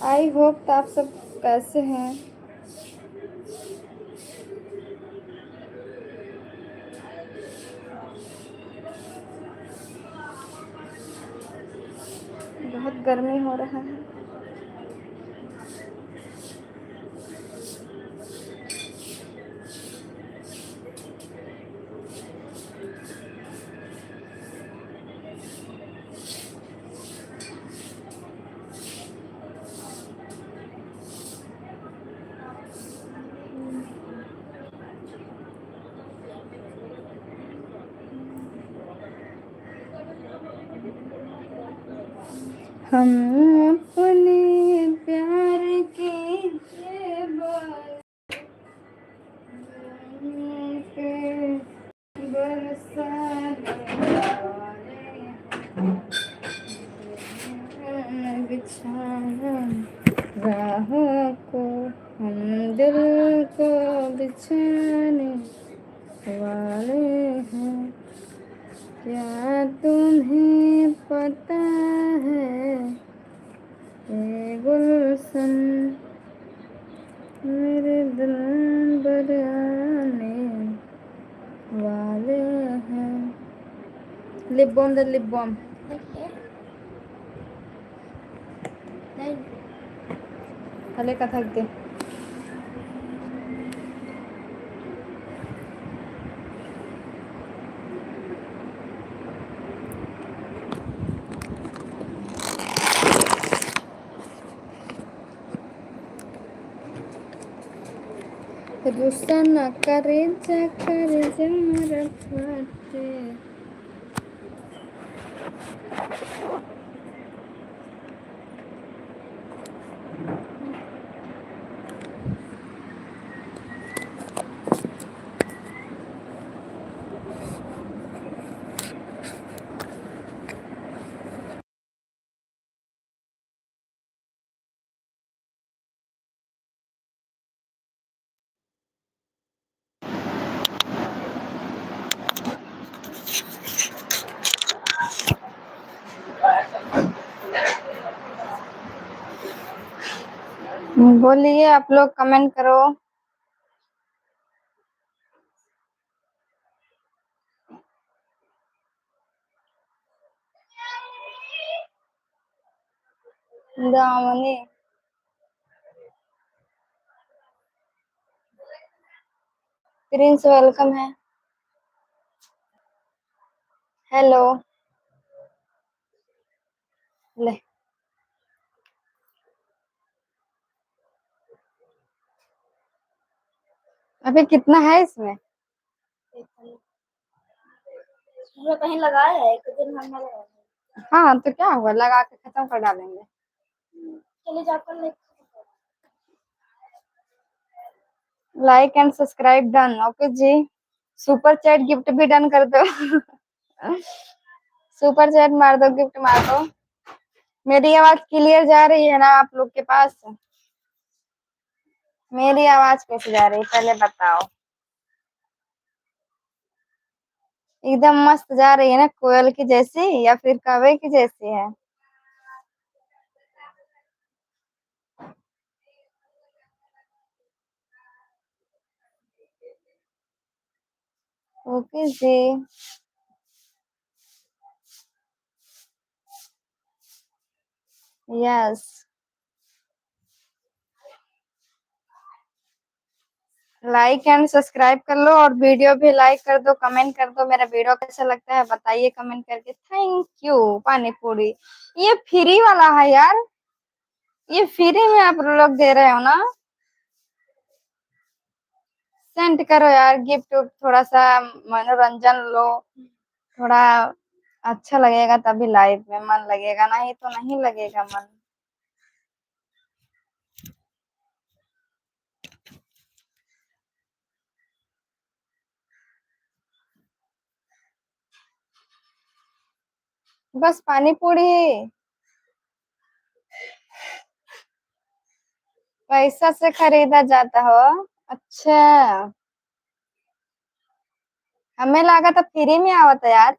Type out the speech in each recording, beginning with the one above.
I hope आप सब कैसे हैं। बहुत गर्मी हो रहा है। हम अपने प्यार के बिछाना राहों को, हम दिल को बिछाने वाले हैं। क्या तुम्हें पता है ये गुलशन मेरे दिल पर आने वाले हैं। Lip balm the lip balm हले कथक दे। गुस्सा न करे जा मेरा फटे। बोलिए, आप लोग कमेंट करो। दामनी प्रिंस वेलकम है। हेलो ले। अभी कितना है इसमें? कहीं लगाया है, एक दिन हमने लगाया। हाँ तो क्या हुआ, लगा के खत्म कर डालेंगे। चलिए जाकर ले। Like and subscribe done. Okay ji. Super chat gift भी डन कर दो। सुपर चैट मार दो, गिफ्ट मार दो। मेरी आवाज क्लियर जा रही है ना आप लोग के पास? मेरी आवाज कैसे जा रही है पहले बताओ। एकदम मस्त जा रही है ना, कोयल की जैसी या फिर कौवे की जैसी है? Okay ji. Yes. Like and subscribe कर लो और वीडियो भी लाइक कर दो, कमेंट कर दो मेरा वीडियो कैसा लगता है बताइए कमेंट करके। Thank you. पानी पूरी ये फ्री वाला है यार, ये फ्री में आप लोग दे रहे हो ना? सेंड करो यार गिफ्ट, थोड़ा सा मनोरंजन लो, थोड़ा अच्छा लगेगा तभी लाइव में मन लगेगा, नहीं तो नहीं लगेगा मन। बस पानी पूरी पैसा से खरीदा जाता हो? अच्छा, हमें लगा था फ्री में आवता यार।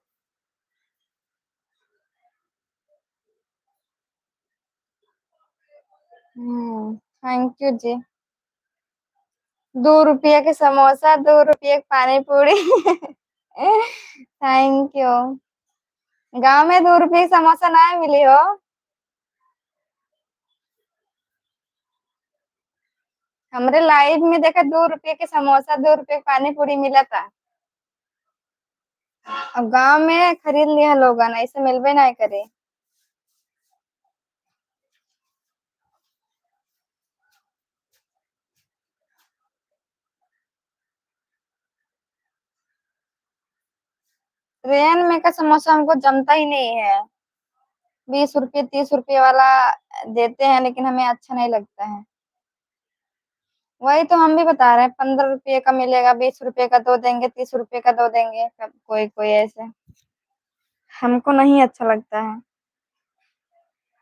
थैंक यू जी। 2 रुपये के समोसा, 2 रुपये की पानी पूरी। Thank you. गांव में 2 रुपये की समोसा ना मिली हो। हमरे लाइव में देखा 2 रुपये के समोसा, 2 रुपये की पानी पूरी मिला था। अब गांव में खरीद लिया लोगन, ऐसे मिलबे नहीं करे। ट्रेन में का समोसा हमको जमता ही नहीं है। 20 रुपये 30 रुपये वाला देते हैं, लेकिन हमें अच्छा नहीं लगता है। वही तो हम भी बता रहे हैं, 15 रुपये का मिलेगा, 20 रुपये का दो देंगे, 30 रुपये का दो देंगे, कब कोई कोई ऐसे। हमको नहीं अच्छा लगता है।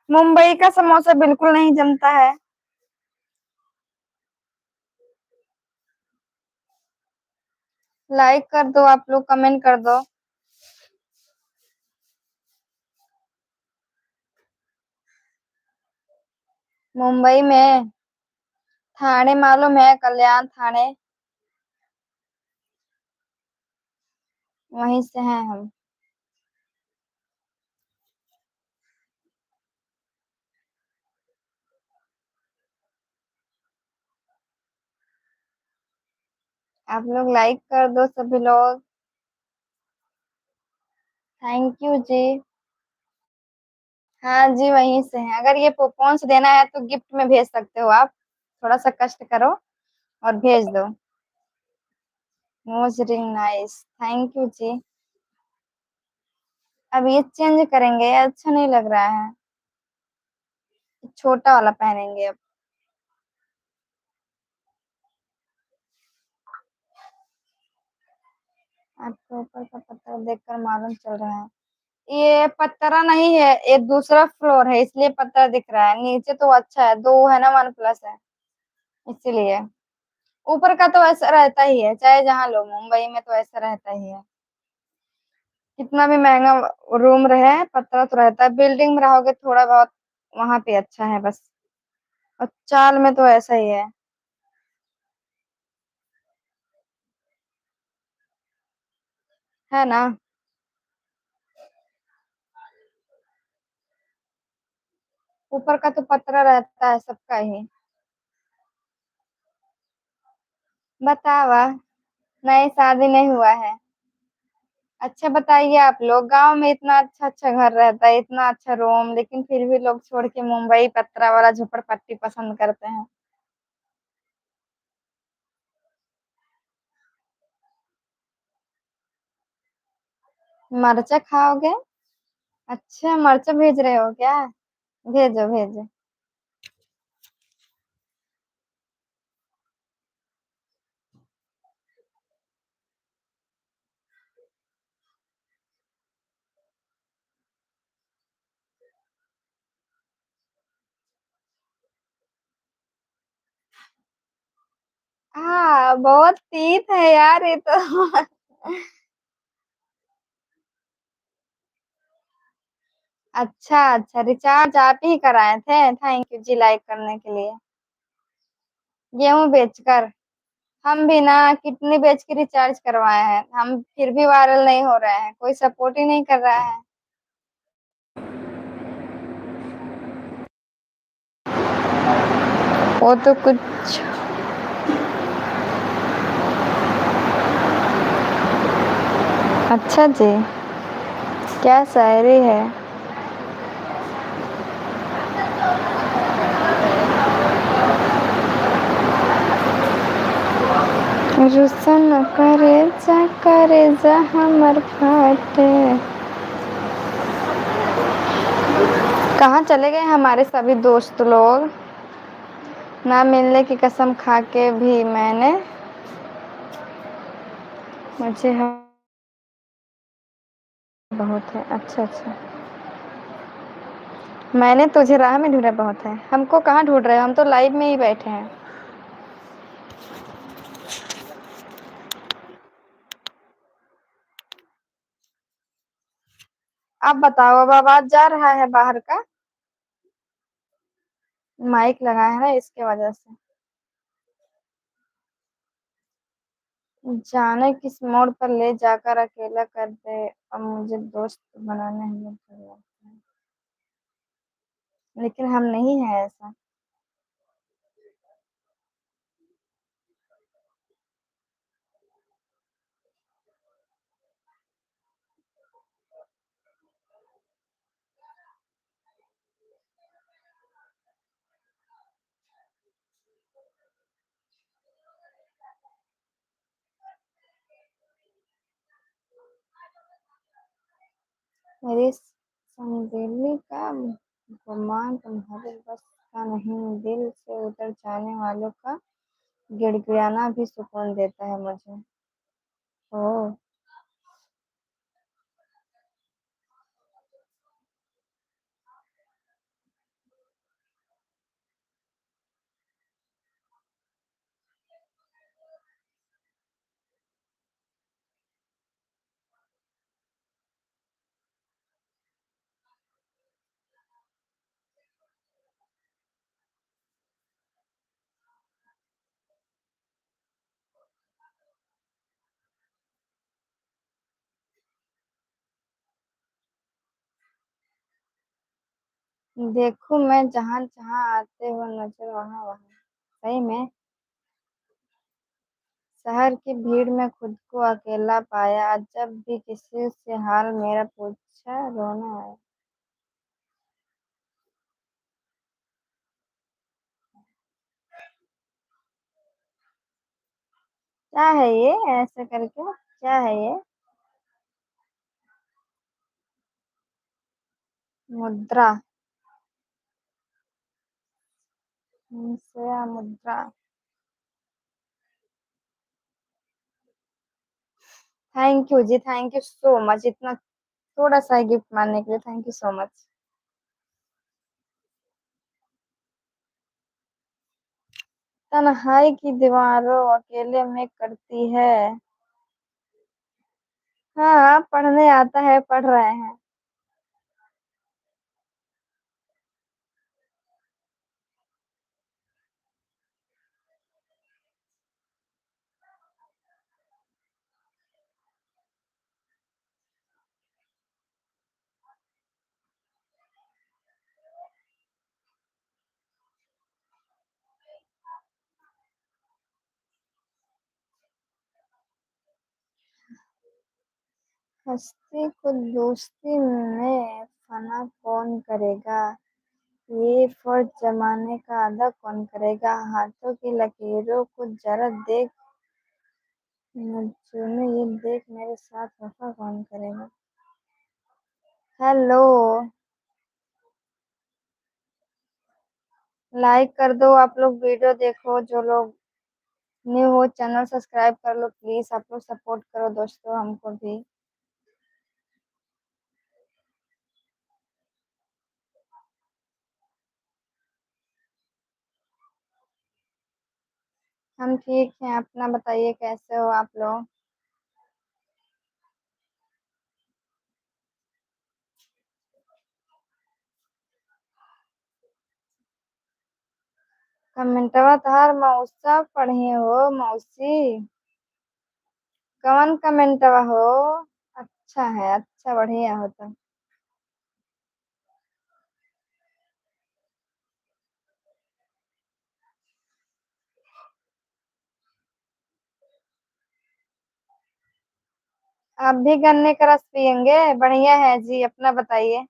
मुंबई का समोसा बिल्कुल नहीं जमता है। लाइक कर दो आप लोग, कमेंट कर दो। मुंबई में थाने मालूम है, कल्याण थाने, वहीं से हैं हम। आप लोग लाइक कर दो सभी लोग। थैंक यू जी। हाँ जी, वहीं से हैं। अगर ये पोपॉन्स देना है तो गिफ्ट में भेज सकते हो आप। थोड़ा सा कष्ट करो और भेज दो। मोज रिंग नाइस, थैंक यू जी। अब ये चेंज करेंगे, अच्छा नहीं लग रहा है। छोटा वाला पहनेंगे अब। आपको ऊपर का पत्थर देखकर मालूम चल रहा है ये पत्थरा नहीं है, ये दूसरा फ्लोर है इसलिए पत्थर दिख रहा है। नीचे तो अच्छा है, दो है ना, 1+ है इसीलिए। ऊपर का तो ऐसा रहता ही है, चाहे जहाँ लो, मुंबई में तो ऐसा रहता ही है। कितना भी महंगा रूम रहे, पतला तो रहता है। बिल्डिंग में रहोगे थोड़ा बहुत, वहां पे अच्छा है बस। और चाल में तो ऐसा ही है ना। ऊपर का तो पतला रहता है सबका ही। बतावा, नहीं शादी नहीं हुआ है। अच्छा बताइए, आप लोग गांव में इतना अच्छा अच्छा घर रहता है, इतना अच्छा रूम, लेकिन फिर भी लोग छोड़ के मुंबई पत्रा वाला झोपड़पट्टी पसंद करते हैं। मरचा खाओगे? अच्छा, मरचा भेज रहे हो क्या? भेजो भेजो। हाँ, बहुत तीत है यार ये तो। अच्छा अच्छा, रिचार्ज आप ही कराए थे, थैंक यू जी लाइक करने के लिए। गेहूं बेचकर? हम भी ना कितनी बेच के रिचार्ज करवाए हैं, हम फिर भी वायरल नहीं हो रहे हैं, कोई सपोर्ट ही नहीं कर रहा है। वो तो कुछ। अच्छा जी, क्या शायरी है। रुसन करे जा हमर फाटे। कहाँ चले गए हमारे सभी दोस्त लोग? ना मिलने की कसम खा के भी मैंने, मुझे बहुत है। अच्छा अच्छा, मैंने तुझे राह में ढूंढा बहुत है। हमको कहाँ ढूंढ रहे हो, हम तो लाइव में ही बैठे हैं। आप बताओ, अब आवाज जा रहा है बाहर का? माइक लगा है ना इसके वजह से। जाने किस मोड़ पर ले जाकर अकेला कर दे, अब मुझे दोस्त बनाने हमें डर लगता है, लेकिन हम नहीं है ऐसा। मेरी संदेली का गुमान तुम्हारे बस का नहीं, दिल से उतर जाने वालों का गिड़गिड़ाना भी सुकून देता है मुझे। ओ, देखो मैं जहाँ जहाँ आते हो नजर वहाँ वहाँ। सही में शहर की भीड़ में खुद को अकेला पाया, जब भी किसी से हाल मेरा पूछा रोना आया। क्या है ये ऐसे करके, क्या है ये? मुद्रा। से मुद्रा। Thank you ji, thank you so much, इतना थोड़ा सा गिफ्ट मानने के लिए थैंक यू सो मच। तन्हाई की दीवारों अकेले में करती है। हाँ पढ़ने आता है, पढ़ रहे हैं। हस्ती को दोस्ती में फना कौन करेगा, ये फर्ज जमाने का अदा कौन करेगा, हाथों की लकीरों को जरा देख नजूमे, ये देख मेरे साथ वफा कौन करेगा। हेलो, लाइक कर दो आप लोग, वीडियो देखो, जो लोग न्यू हो चैनल सब्सक्राइब कर लो प्लीज, आप लोग सपोर्ट करो दोस्तों हमको भी। हम ठीक हैं, अपना बताइए कैसे हो आप लोग। कमेंटवा तहार मौसा पढ़ी हो मौसी। कौन कमेंटवा हो? अच्छा है, अच्छा बढ़िया होता। आप भी गन्ने का रस पियेंगे? बढ़िया है जी, अपना बताइए।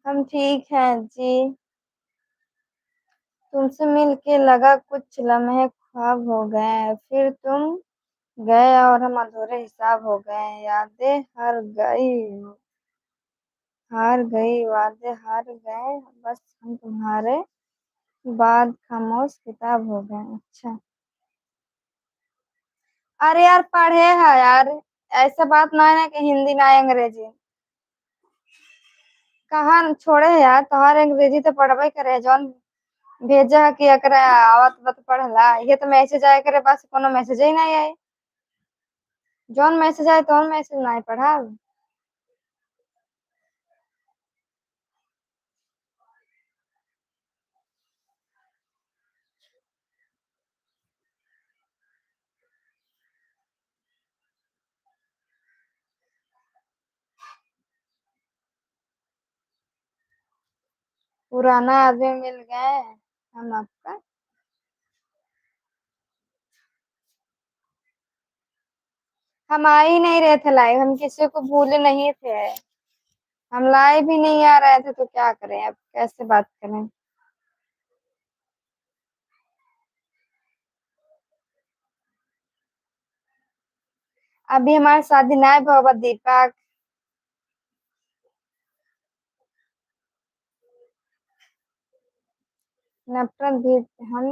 हम ठीक हैं जी। तुमसे मिल के लगा कुछ लम्हे ख्वाब हो गए, फिर तुम गए और हम अधूरे हिसाब हो गए, यादें हार गई, वादे हार गए, बस हम तुम्हारे बाद खामोश किताब हो गए। अच्छा, अरे यार पढ़े है यार, ऐसा बात ना है ना कि हिंदी ना आए अंग्रेजी। कहाँ छोड़े है यार, तुम्हारे अंग्रेजी तो पढ़बे करे जौन भेजा है कि एकरा आवत बत पढ़ला, ये तो मैसेज आए करे, बस कोनो मैसेज ही नहीं आए। जौन मैसेज आए तो मैसेज नहीं पढ़ा। पुराना आदमी मिल गए हम आपका। हम आ ही नहीं रहे थे लाइव, हम किसी को भूले नहीं थे। हम लाइव ही नहीं आ रहे थे तो क्या करें, अब कैसे बात करें। अभी हमारे शादी ना बाबा दीपक। नफरत भी हम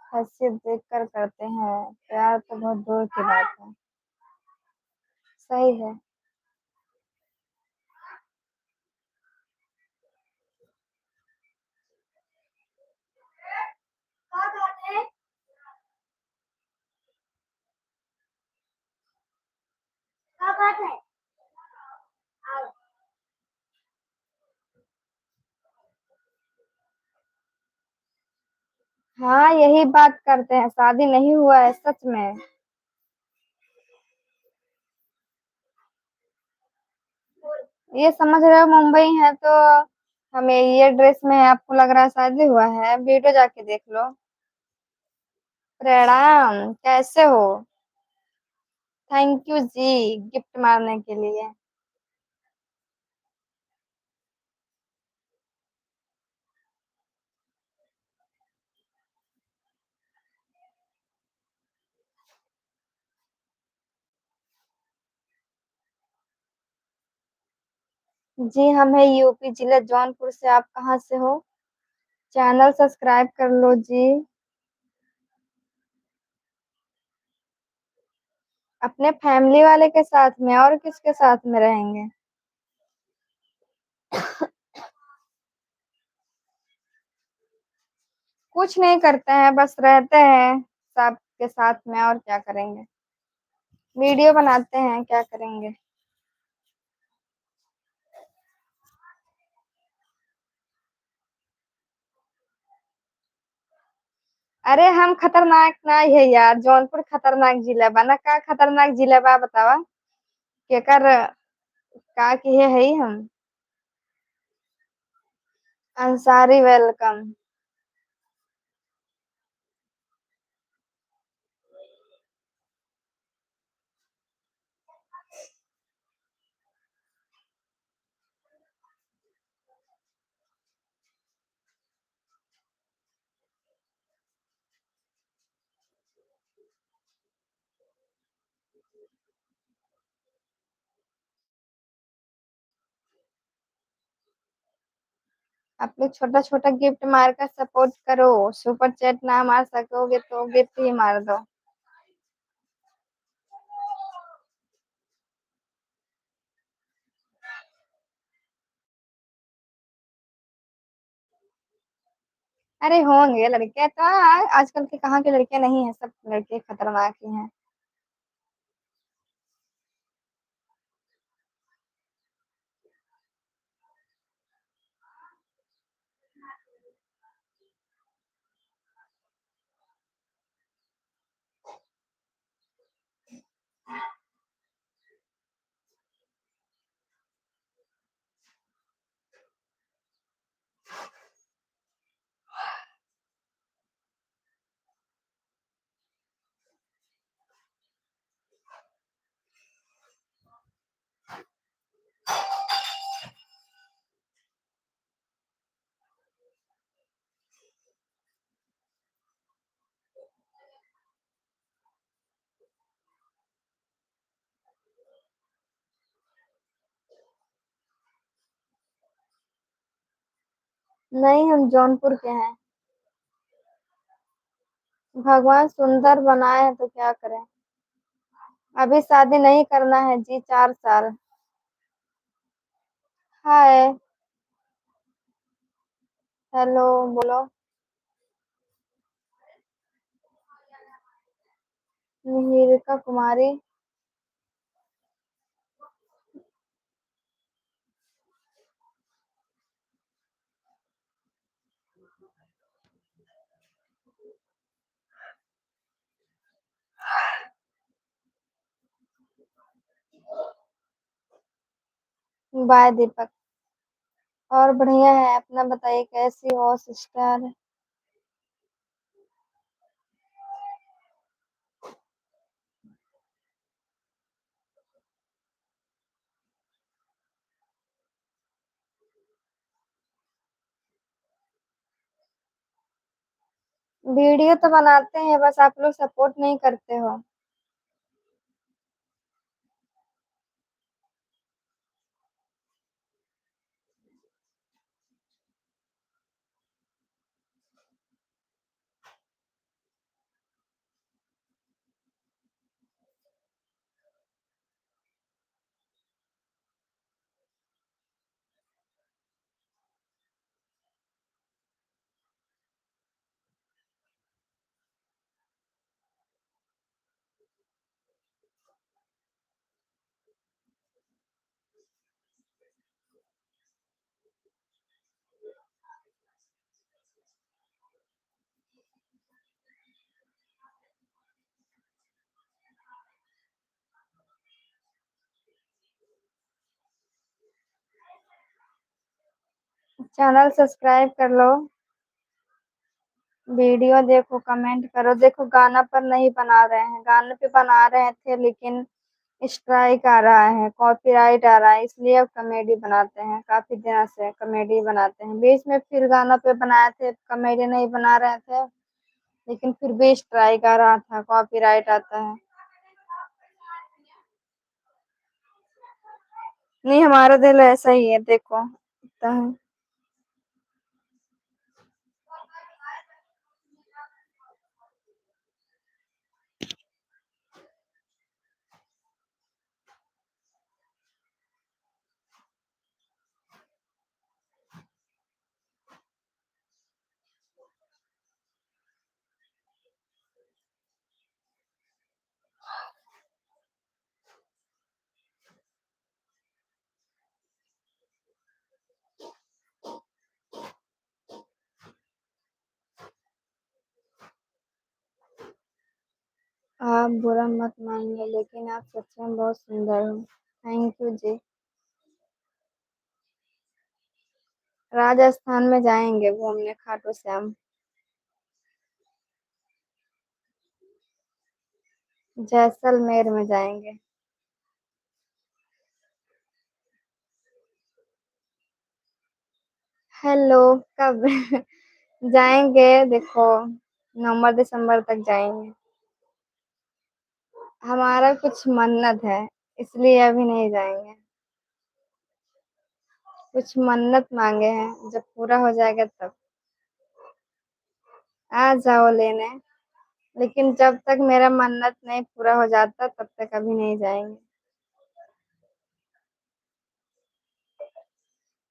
हैसियत देख कर करते हैं, प्यार तो बहुत दूर की बात है। सही है। हाँ यही बात करते हैं, शादी नहीं हुआ है सच में। ये समझ रहे हो मुंबई है तो हमें ये ड्रेस में है, आपको लग रहा है शादी हुआ है, वीडियो जाके देख लो। प्रणाम, कैसे हो? थैंक यू जी गिफ्ट मारने के लिए। जी हम है यूपी जिला जौनपुर से, आप कहाँ से हो? चैनल सब्सक्राइब कर लो जी। अपने फैमिली वाले के साथ में, और किसके साथ में रहेंगे? कुछ नहीं करते हैं, बस रहते हैं सबके साथ में, और क्या करेंगे। वीडियो बनाते हैं, क्या करेंगे। अरे हम खतरनाक ना है यार, जौनपुर खतरनाक जिला बा ना, का खतरनाक जिला बा बतावा। केकर का की है ही हम। अंसारी वेलकम। आप लोग छोटा छोटा गिफ्ट मार कर सपोर्ट करो, सुपर चैट ना मार सकोगे तो गिफ्ट ही मार दो। अरे होंगे लड़के तो, आजकल के कहाँ के लड़के नहीं है, सब लड़के खतरनाक ही हैं। नहीं हम जौनपुर के हैं। भगवान सुंदर बनाए हैं तो क्या करें। अभी शादी नहीं करना है जी, 4 साल। हाय। हेलो। बोलो। मिहिरिका कुमारी। बाय दीपक। और बढ़िया है, अपना बताइए कैसी हो सिस्टर। वीडियो तो बनाते हैं, बस आप लोग सपोर्ट नहीं करते हो। चैनल सब्सक्राइब कर लो, वीडियो देखो, कमेंट करो। देखो गाना पर नहीं बना रहे हैं, गाने पे बना रहे थे लेकिन स्ट्राइक आ रहा है, कॉपीराइट आ रहा है, इसलिए अब कॉमेडी बनाते हैं। काफी दिन से कॉमेडी बनाते हैं, बीच में फिर गाना पे बनाए थे, कॉमेडी नहीं बना रहे थे, लेकिन फिर भी स्ट्राइक आ रहा था, कॉपीराइट आता है। नहीं, हमारा दिल ऐसा ही है, देखो तो है। आप बुरा मत मानिए, लेकिन आप सच में बहुत सुंदर हो। थैंक यू जी। राजस्थान में जाएंगे घूमने, खाटू श्याम। जैसलमेर में जाएंगे। हेलो, कब जाएंगे देखो, नवंबर दिसंबर तक जाएंगे। हमारा कुछ मन्नत है, इसलिए अभी नहीं जाएंगे। कुछ मन्नत मांगे हैं, जब पूरा हो जाएगा तब आ जाओ लेने। लेकिन जब तक मेरा मन्नत नहीं पूरा हो जाता तब तक अभी नहीं जाएंगे।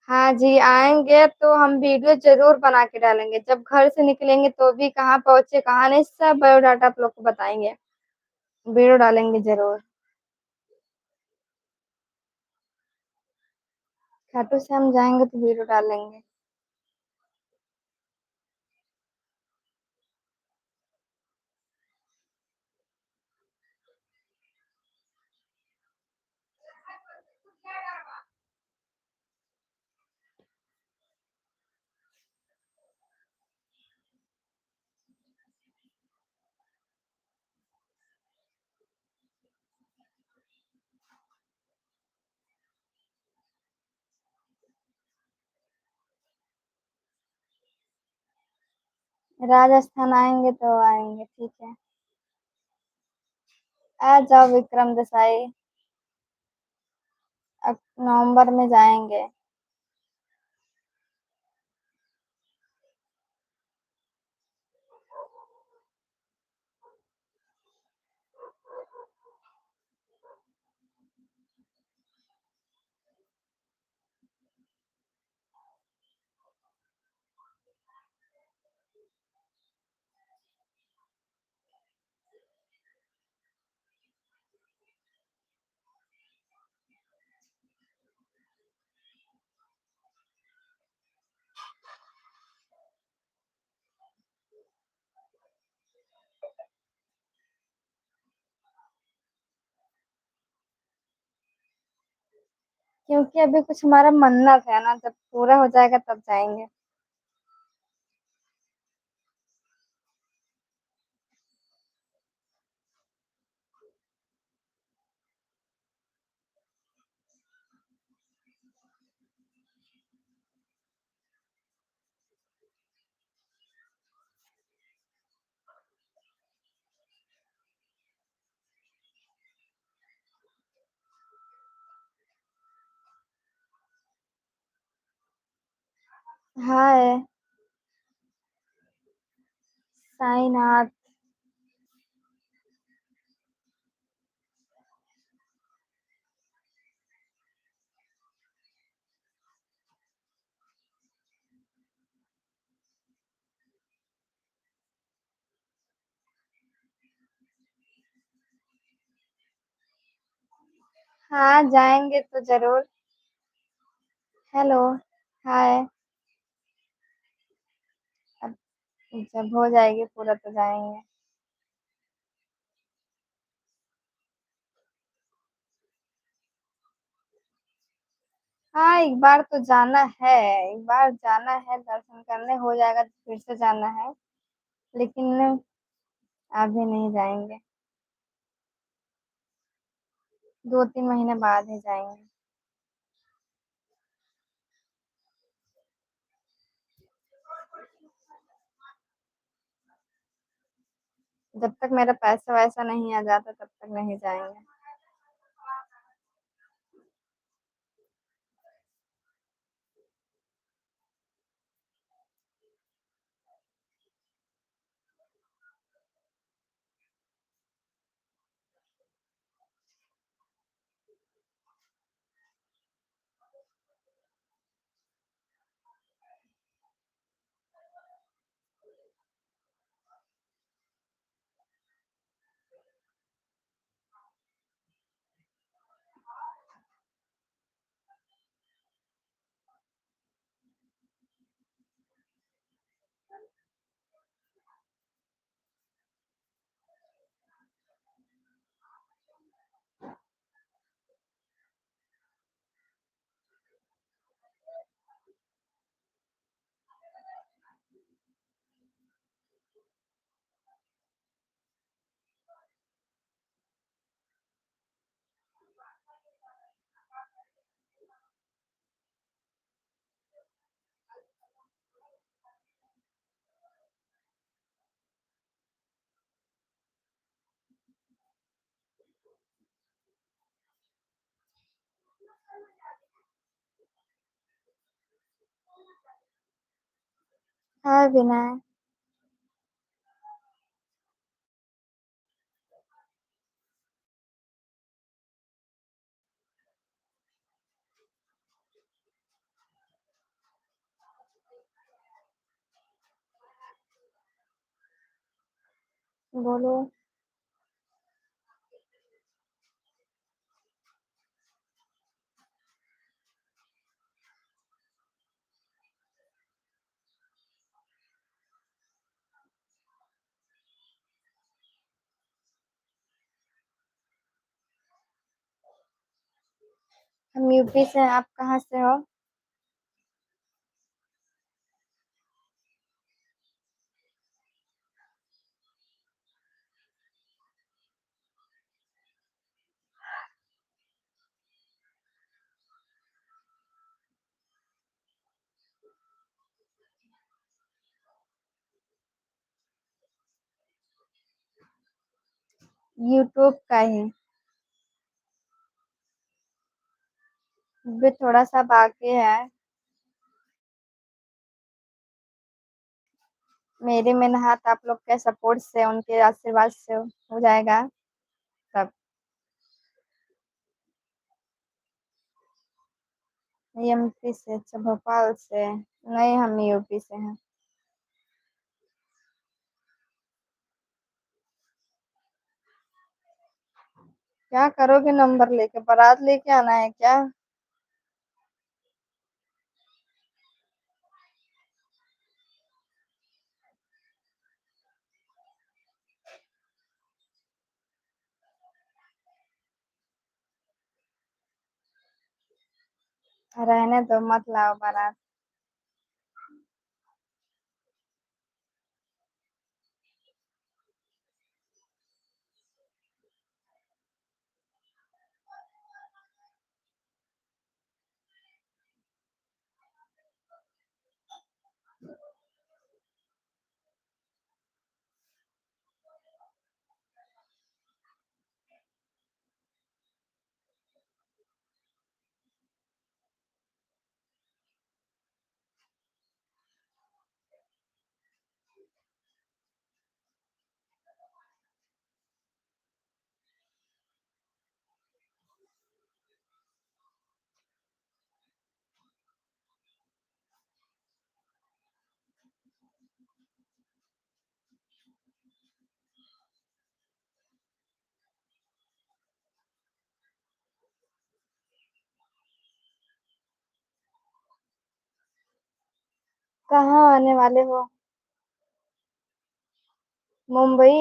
हाँ जी, आएंगे तो हम वीडियो जरूर बना के डालेंगे। जब घर से निकलेंगे तो भी कहाँ पहुंचे कहाँ नहीं, सब बायोडाटा आप लोग को बताएंगे। वीडियो डालेंगे जरूर। खाटू श्याम जाएंगे तो वीडियो डालेंगे। राजस्थान आएंगे तो आएंगे, ठीक है। आ जाओ विक्रम देसाई। अब नवंबर में जाएंगे। क्योंकि अभी कुछ हमारा मन्नत है ना, जब पूरा हो जाएगा तब जाएंगे। हाय। साईनाथ। हाँ जाएंगे तो जरूर। हेलो। हाय। अब जब हो जाएगी पूरा तो जाएंगे। हाँ एक बार तो जाना है। एक बार जाना है, दर्शन करने हो जाएगा तो फिर से जाना है। लेकिन अभी नहीं जाएंगे। 2-3 महीने बाद ही जाएंगे। जब तक मेरा पैसा वैसा नहीं आ जाता तब तक नहीं जाएंगे। हाँ विनय। बोलो। हम यूपी से हैं, आप कहाँ से हो? यूट्यूब का ही। भी थोड़ा सा बाकी है। मेरी मेहनत आप लोग के सपोर्ट से, उनके आशीर्वाद से हो जाएगा सब। एमपी से? अच्छा भोपाल से। नहीं हम यूपी से हैं। क्या करोगे नंबर लेके? बारात लेके आना है क्या? रहने दो, मत लाओ बारात। कहाँ आने वाले हो? मुंबई?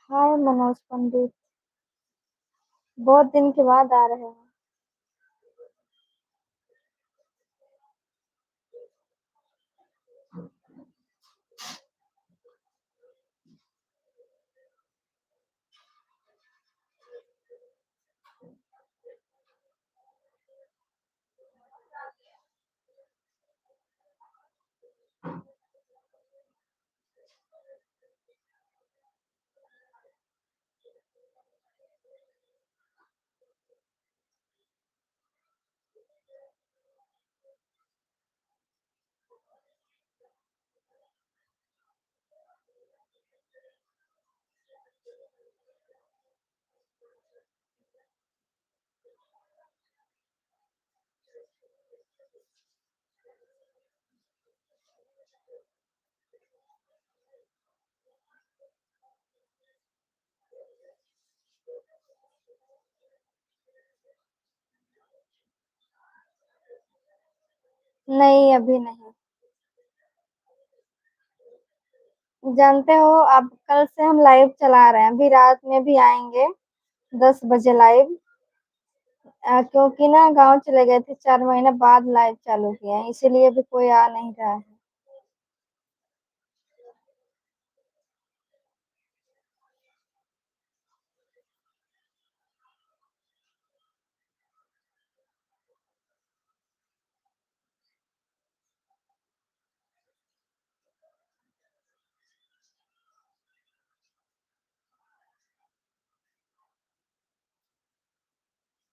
हाय मनोज पंडित, बहुत दिन के बाद आ रहे हो। नहीं, अभी नहीं। जानते हो, अब कल से हम लाइव चला रहे हैं, अभी रात में भी आएंगे 10 बजे लाइव। क्योंकि ना गांव चले गए थे, 4 महीने बाद लाइव चालू किए हैं, इसीलिए भी कोई आ नहीं रहा है।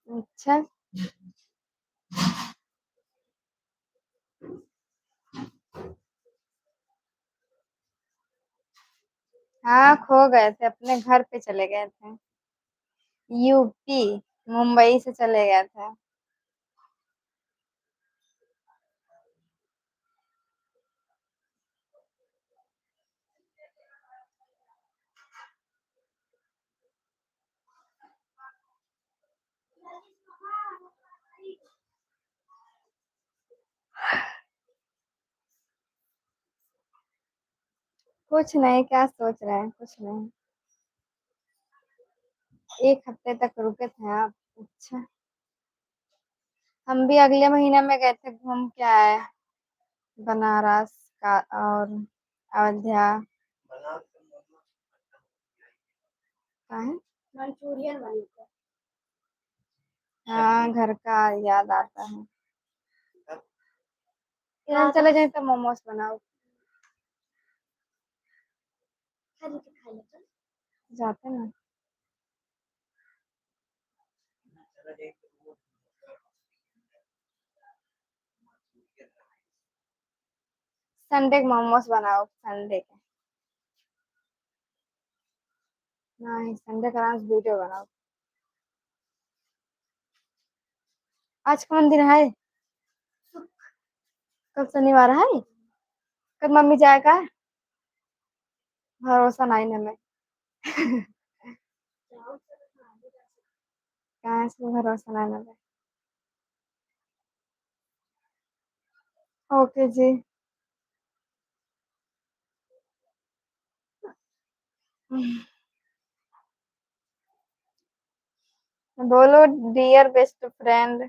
अच्छा। हाँ, खो गए थे, अपने घर पे चले गए थे। यूपी। मुंबई से चले गए थे। कुछ नहीं, क्या सोच रहे हैं? कुछ नहीं। 1 हफ्ते तक रुके थे आप? अच्छा। हम भी अगले महीने में गए थे, घूम के आए। बनारस का और अयोध्या। का है? मंचूरियन बनी थी। हाँ, घर का याद आता है। इधर चले जाए तो मोमोज बनाओ। खरीद के खा लेते। जाते ना। संडे के मोमोज बनाओ संडे के। नहीं, संडे का आज वीडियो बनाओ। आज कौन दिन है? कल शनिवार है। कल मम्मी जाएगा। भरोसा नहीं ना मैं। कहाँ से भरोसा नहीं ना मैं। ओके जी। बोलो डियर बेस्ट फ्रेंड।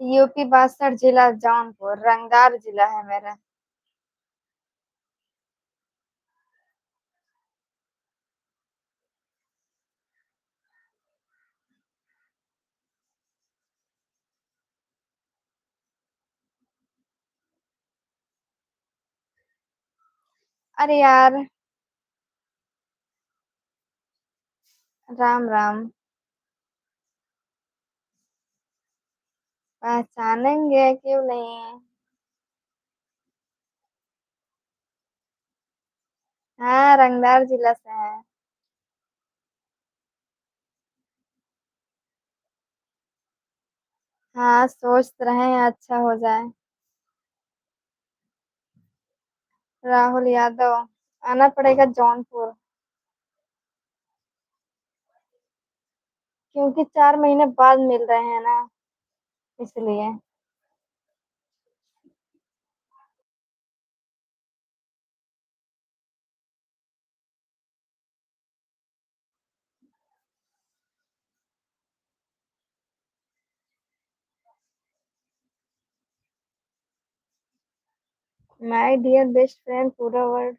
यूपी 62 जिला जौनपुर रंगदार जिला है मेरा। अरे यार। राम राम। पहचानेंगे क्यों नहीं। हाँ, रंगदार जिला से है। हाँ, सोच रहे हैं अच्छा हो जाए। राहुल यादव। आना पड़ेगा जौनपुर। क्योंकि 4 महीने बाद मिल रहे हैं ना, इसलिए। माय डियर बेस्ट फ्रेंड पूरा वर्ड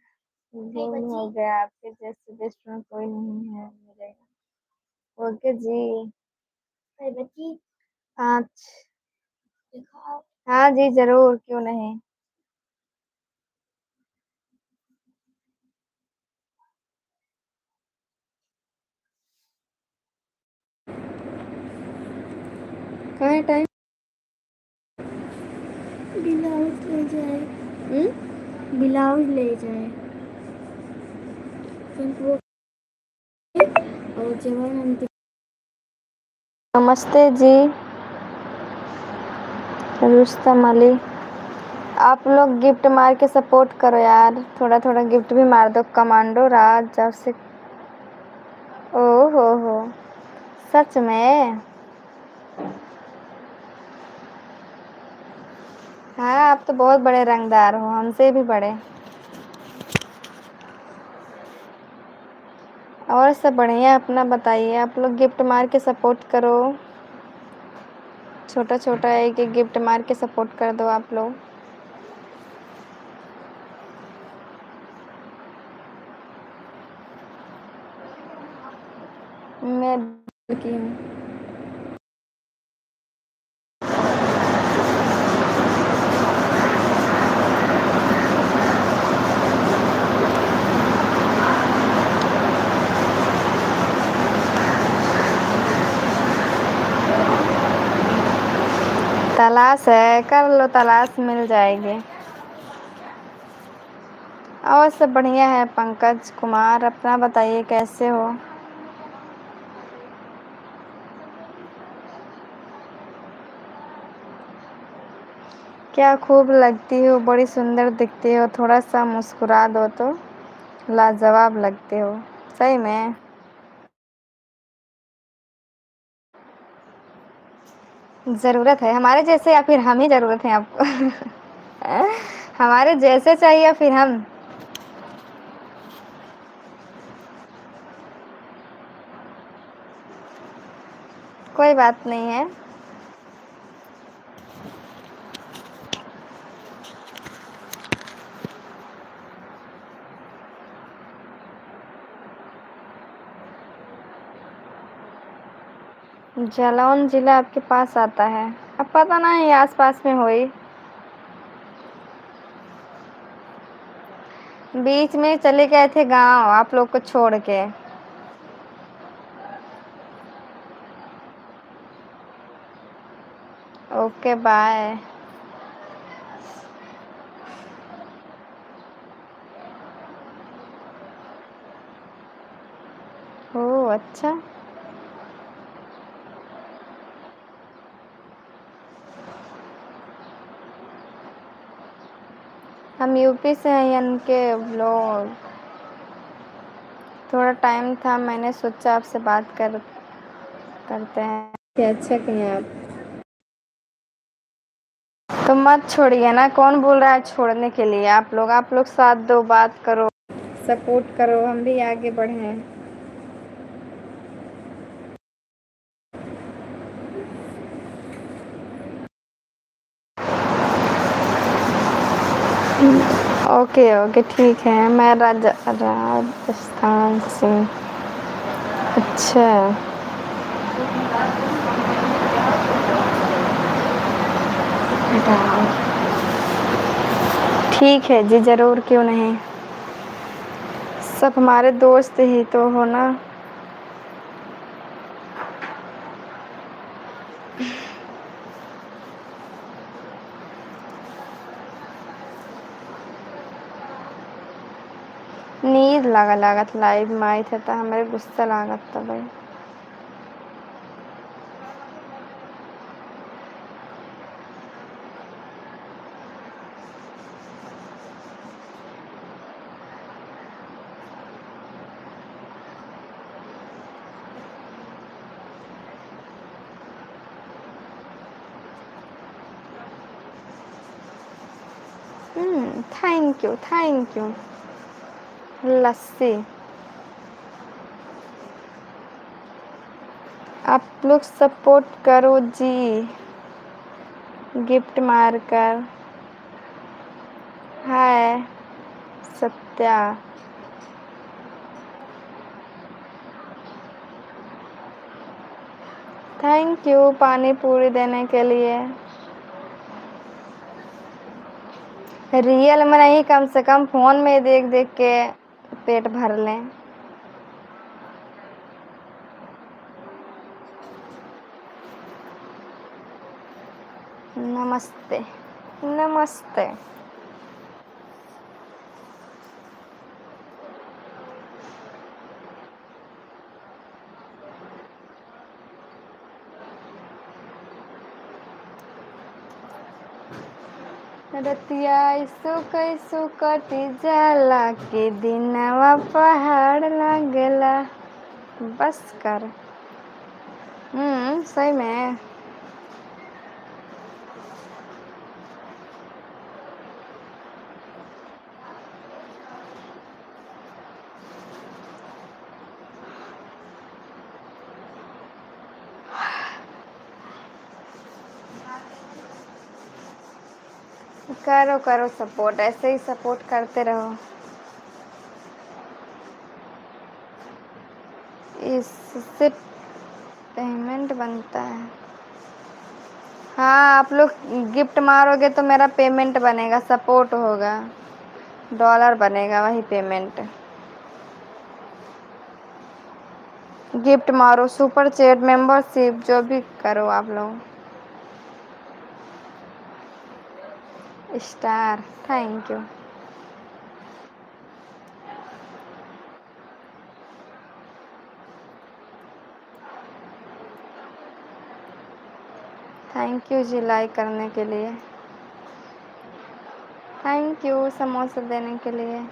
गुम हो गया, आपके जैसे बेस्ट फ्रेंड कोई नहीं है मिलेगा। ओके जी। बच्ची। आज। हाँ जी जरूर, क्यों नहीं। कहाँ है टाइम? ब्लाउज ले जाए। ब्लाउज ले जाए। वो और जवान हम। नमस्ते जी। रुस्तम अली। आप लोग गिफ्ट मार के सपोर्ट करो यार, थोड़ा थोड़ा गिफ्ट भी मार दो। कमांडो राज जब से। ओ हो। सच में। हाँ, आप तो बहुत बड़े रंगदार हो, हमसे भी बड़े। और सब बढ़िया, अपना बताइए। आप लोग गिफ्ट मार के सपोर्ट करो। छोटा छोटा एक एक गिफ्ट मार के सपोर्ट कर दो आप लोग। मैं की हूँ। तलाश है, कर लो तलाश, मिल जाएगी। और सब बढ़िया है पंकज कुमार, अपना बताइए कैसे हो। क्या खूब लगती हो, बड़ी सुंदर दिखती हो, थोड़ा सा मुस्कुरा दो तो लाजवाब लगते हो। सही में। ज़रूरत है हमारे जैसे या फिर हम ही ज़रूरत है आपको? हमारे जैसे चाहिए या फिर हम? कोई बात नहीं है। जालौन जिला आपके पास आता है। अब पता नहीं आसपास में हुई। बीच में चले गए थे गांव आप लोग को छोड़ के। Okay bye. ओह अच्छा। हम यूपी से हैं इनके लोग। थोड़ा टाइम था मैंने सोचा आपसे बात करते हैं। अच्छा कहीं आप तो मत छोड़िए ना। कौन बोल रहा है छोड़ने के लिए? आप लोग साथ दो, बात करो, सपोर्ट करो, हम भी आगे बढ़ें। ओके ओके ठीक है। मैं राजस्थान से। अच्छा ठीक है जी, ज़रूर, क्यों नहीं। सब हमारे दोस्त ही तो हो ना। नींद लागत लाइव में आई थे तो हमारे गुस्सा लागत था भाई। Thank you. लस्सी आप लोग सपोर्ट करो जी, गिफ्ट मारकर। हाय सत्या। थैंक यू पानी पूरी देने के लिए। रियल में नहीं, कम से कम फोन में देख देख के पेट भर लें। नमस्ते नमस्ते। रतिया कैसो कटी जाला के दिनवा पहाड़ लागला। बस कर। सही में। करो करो सपोर्ट, ऐसे ही सपोर्ट करते रहो। इससे पेमेंट बनता है। हाँ आप लोग गिफ्ट मारोगे तो मेरा पेमेंट बनेगा, सपोर्ट होगा, डॉलर बनेगा, वही पेमेंट। गिफ्ट मारो, सुपर चैट, मेंबरशिप, जो भी करो आप लोग। Star thank you. Thank you ji लाइक करने के लिए। थैंक यू समोसा देने के लिए।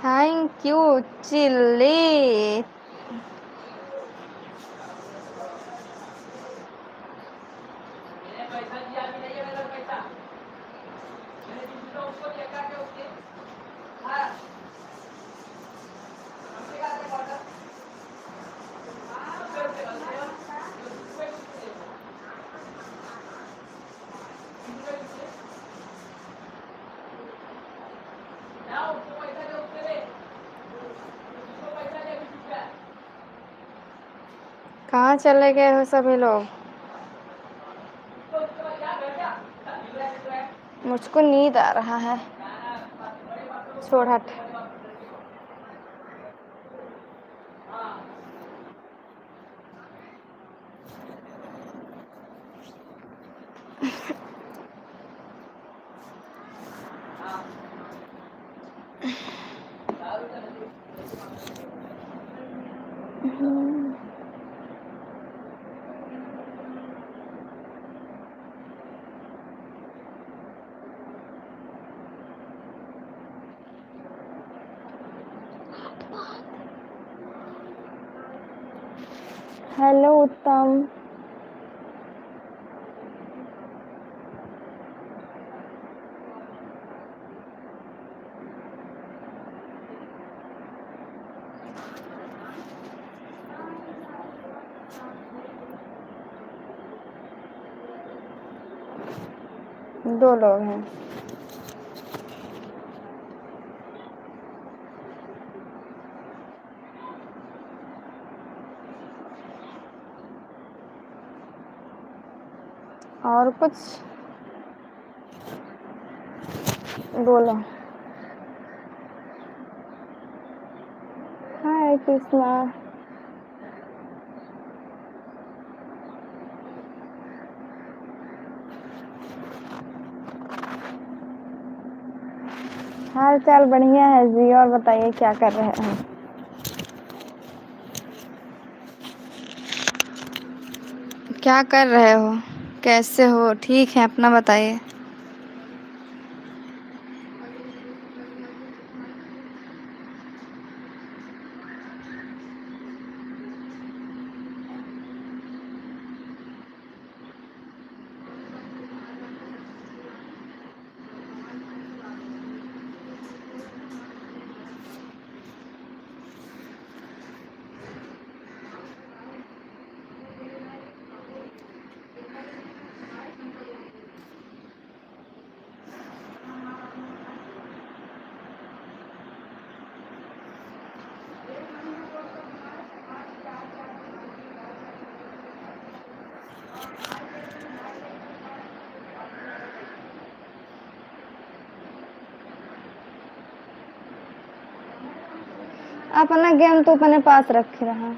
Thank you chilli. कहाँ चले गए हो सभी लोग? मुझको नींद आ रहा है। छोड़ हट। हेलो उत्तम। दो लोग हैं। और कुछ बोलो। हाय कृष्णा। हाल चाल बढ़िया है जी। और बताइए क्या कर रहे हैं? क्या कर रहे हो? कैसे हो? ठीक है, अपना बताइए। अपना गेम तो अपने पास रखे रहा।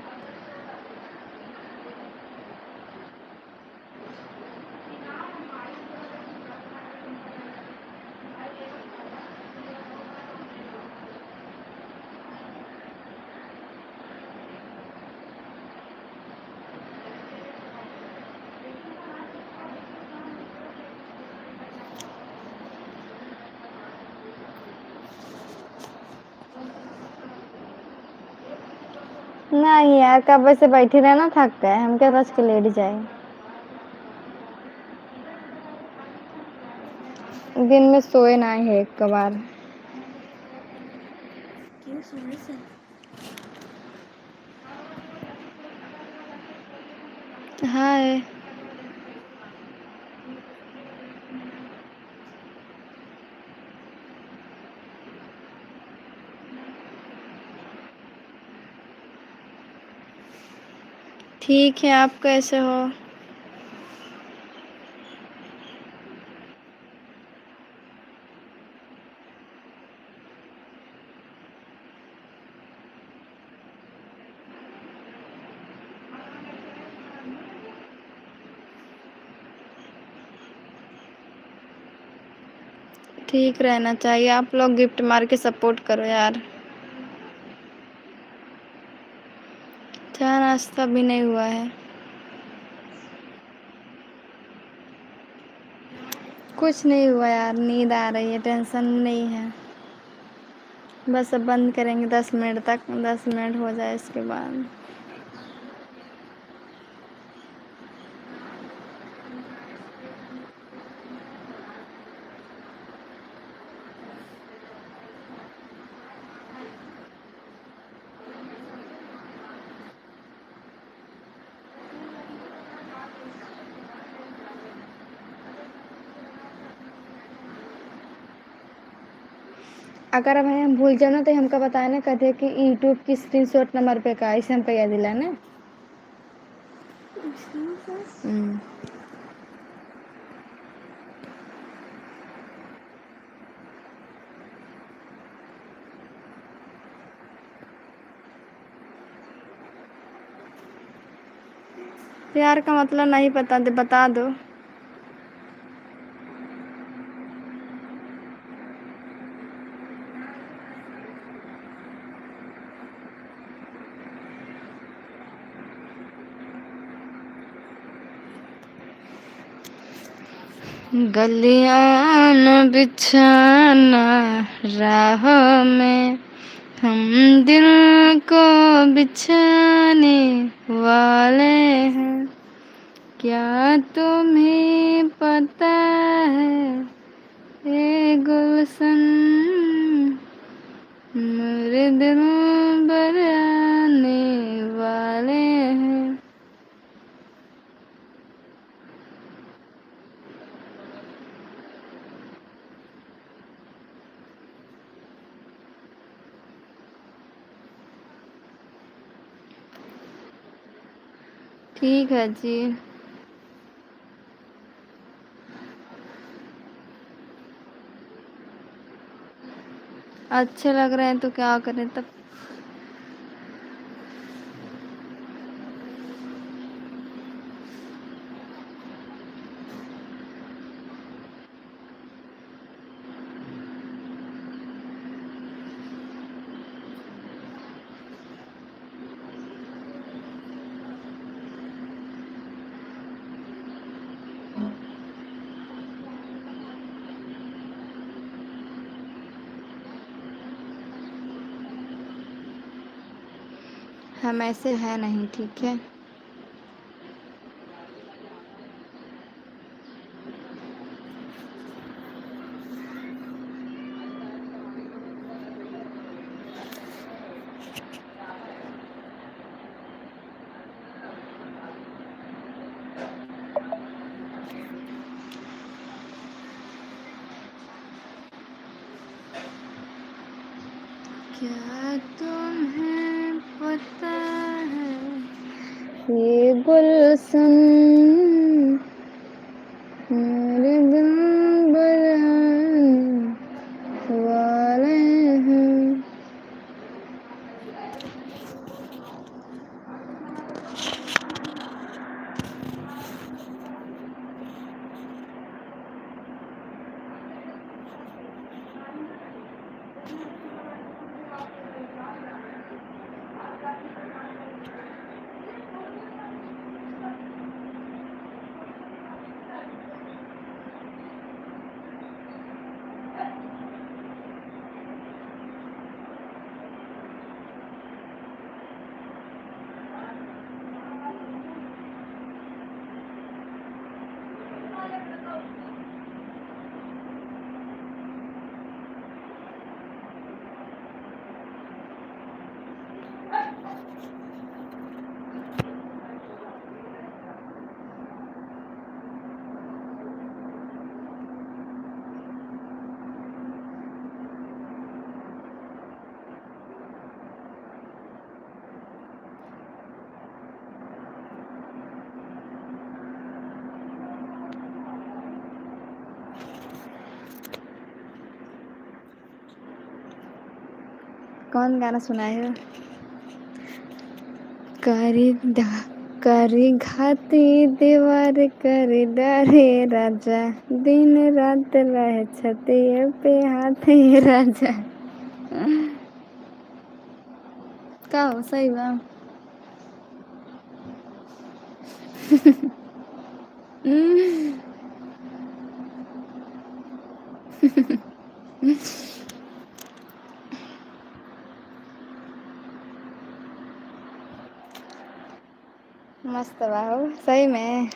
नहीं यार, कब से बैठी रहना, थक गए हम। क्या रच के लेट जाए। दिन में सोए ना है एक बार। हाय। ठीक है, आप कैसे हो? ठीक रहना चाहिए। आप लोग गिफ्ट मार के सपोर्ट करो यार। चाय नाश्ता भी नहीं हुआ है। कुछ नहीं हुआ यार, नींद आ रही है, टेंशन नहीं है। बस अब बंद करेंगे 10 मिनट तक, 10 मिनट हो जाए इसके बाद। अगर भाई हम भूल जाए ना तो हमका बताए ना, कहते कि यूट्यूब की स्क्रीनशॉट नंबर पे का, इसे हमका याद दिला ना। प्यार का मतलब नहीं पता, दे बता दो। गलियां न बिछाना राह में, हम दिल को बिछाने वाले हैं। क्या तुम्हें पता है ये गुलशन मेरे दिल पर आने वाले हैं। ठीक है जी। अच्छे लग रहे हैं तो क्या करें तब। हम ऐसे है नहीं, ठीक है। क्या तुम्हें पता है ये गुलशन मेरे दिल बरहाने वाले हैं। कौन गाना सुनाए हो? करी करी घाती दीवार करी डरे राजा, दिन रात रह छतिए पे हाथे राजा। का हो सही बा। मस्त बा हो सही में।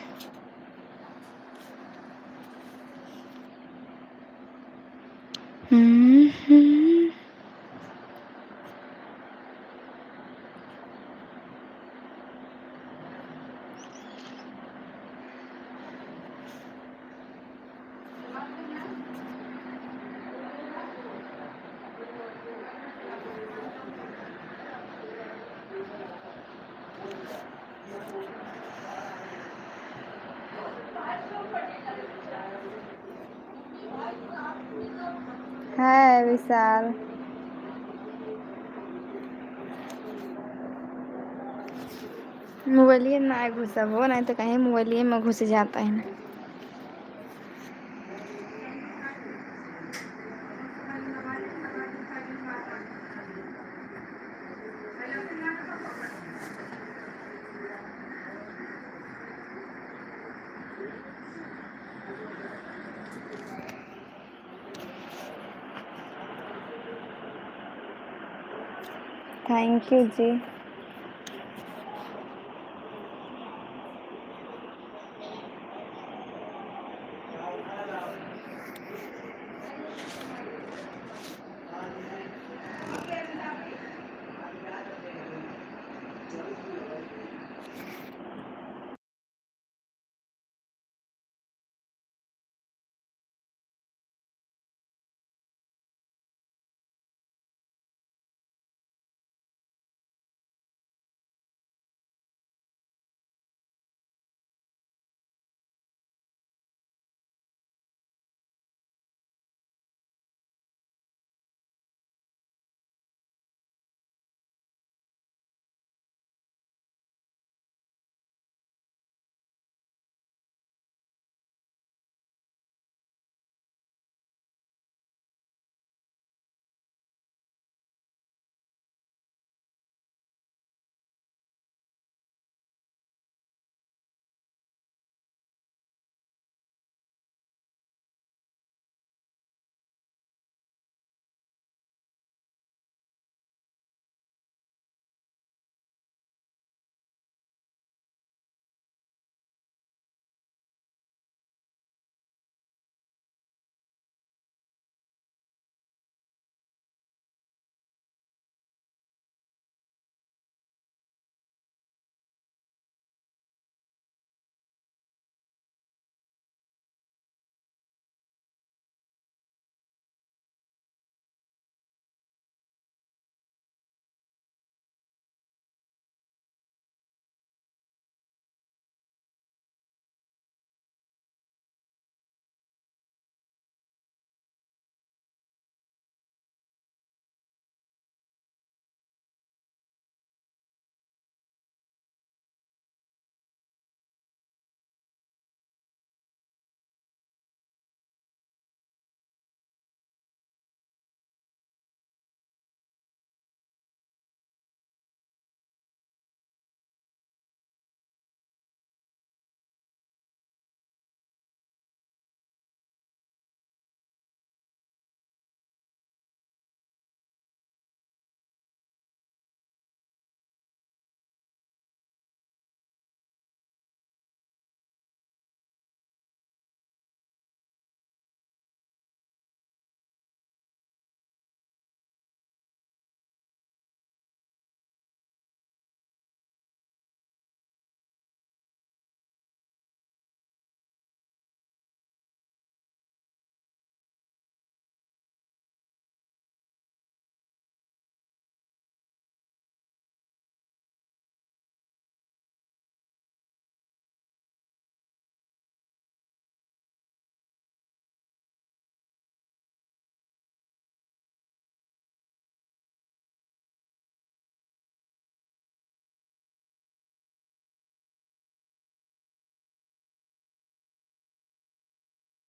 हम्म। है विशाल। मोबाइलिए में ना घुसब हो, नहीं तो कहीं मोबाइलिए में घुस जाता है ना। Thank you ji.